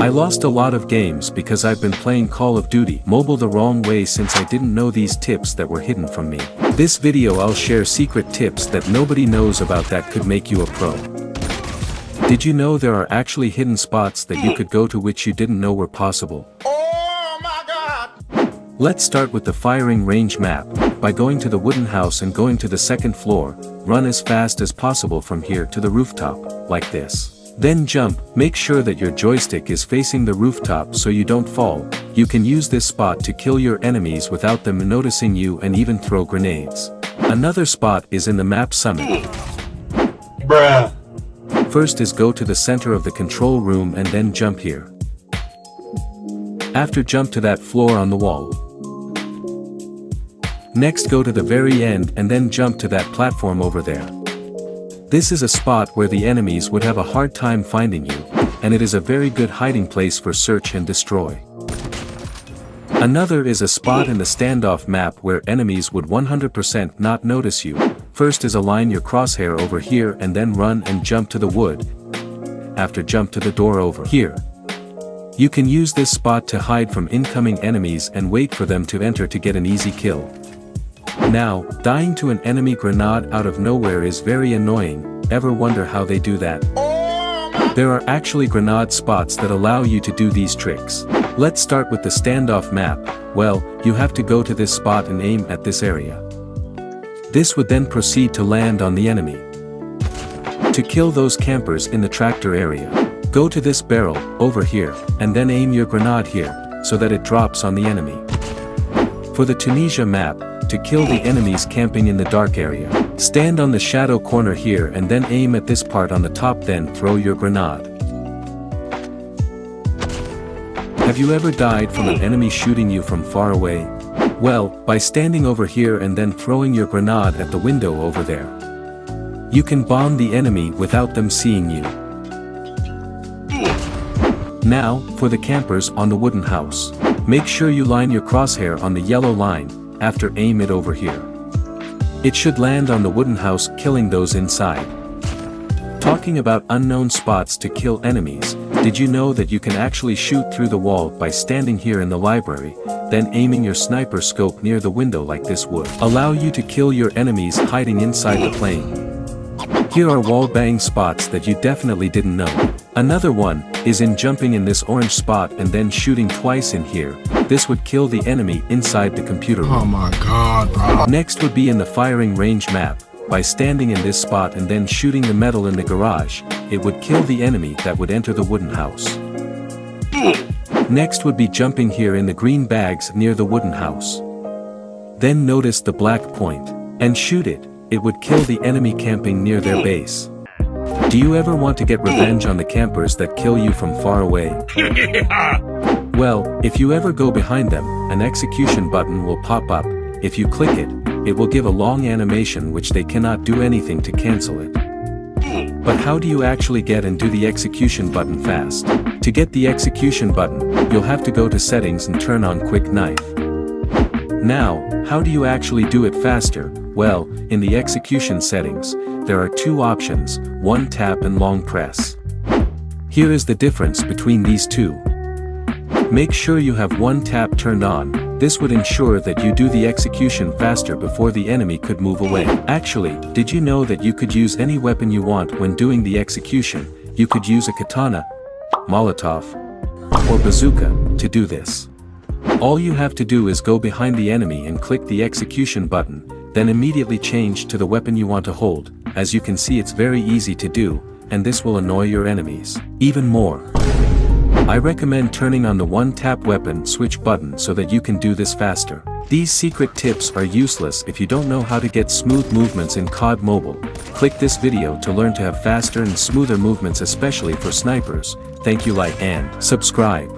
I lost a lot of games because I've been playing Call of Duty Mobile the wrong way since I didn't know these tips that were hidden from me. This video I'll share secret tips that nobody knows about that could make you a pro. Did you know there are actually hidden spots that you could go to which you didn't know were possible? Oh my God! Let's start with the firing range map. By going to the wooden house and going to the second floor, run as fast as possible from here to the rooftop, like this. Then jump, make sure that your joystick is facing the rooftop so you don't fall. You can use this spot to kill your enemies without them noticing you and even throw grenades. Another spot is in the map summit. Bruh. First is go to the center of the control room and then jump here. After jump to that floor on the wall. Next go to the very end and then jump to that platform over there. This is a spot where the enemies would have a hard time finding you, and it is a very good hiding place for search and destroy. Another is a spot in the standoff map where enemies would 100% not notice you. First is align your crosshair over here and then run and jump to the wood. After jump to the door over here. You can use this spot to hide from incoming enemies and wait for them to enter to get an easy kill. Now, dying to an enemy grenade out of nowhere is very annoying. Ever wonder how they do that? There are actually grenade spots that allow you to do these tricks. Let's start with the standoff map. Well, you have to go to this spot and aim at this area. This would then proceed to land on the enemy. To kill those campers in the tractor area, go to this barrel, over here, and then aim your grenade here, so that it drops on the enemy. For the Tunisia map, to kill the enemies camping in the dark area, stand on the shadow corner here and then aim at this part on the top, then throw your grenade. Have you ever died from an enemy shooting you from far away? Well, by standing over here and then throwing your grenade at the window over there. You can bomb the enemy without them seeing you. Now, for the campers on the wooden house. Make sure you line your crosshair on the yellow line. After aim it over here. It should land on the wooden house, killing those inside. Talking about unknown spots to kill enemies, did you know that you can actually shoot through the wall by standing here in the library, then aiming your sniper scope near the window like this would allow you to kill your enemies hiding inside the plane. Here are wallbang spots that you definitely didn't know. Another one is in jumping in this orange spot and then shooting twice in here. This would kill the enemy inside the computer room. Oh my God, bro. Next would be in the firing range map. By standing in this spot and then shooting the metal in the garage, it would kill the enemy that would enter the wooden house. Next would be jumping here in the green bags near the wooden house. Then notice the black point, and shoot it. It would kill the enemy camping near their base. Do you ever want to get revenge on the campers that kill you from far away? Well, if you ever go behind them, an execution button will pop up. If you click it, it will give a long animation which they cannot do anything to cancel it. But how do you actually get and do the execution button fast? To get the execution button, you'll have to go to settings and turn on quick knife. Now, how do you actually do it faster? Well, in the execution settings, there are two options, one tap and long press. Here is the difference between these two. Make sure you have one tap turned on. This would ensure that you do the execution faster before the enemy could move away. Actually, did you know that you could use any weapon you want when doing the execution? You could use a katana, Molotov, or bazooka to do this. All you have to do is go behind the enemy and click the execution button, then immediately change to the weapon you want to hold. As you can see, it's very easy to do, and this will annoy your enemies even more. I recommend turning on the one-tap weapon switch button so that you can do this faster. These secret tips are useless if you don't know how to get smooth movements in COD Mobile. Click this video to learn to have faster and smoother movements, especially for snipers. Thank you, like and subscribe.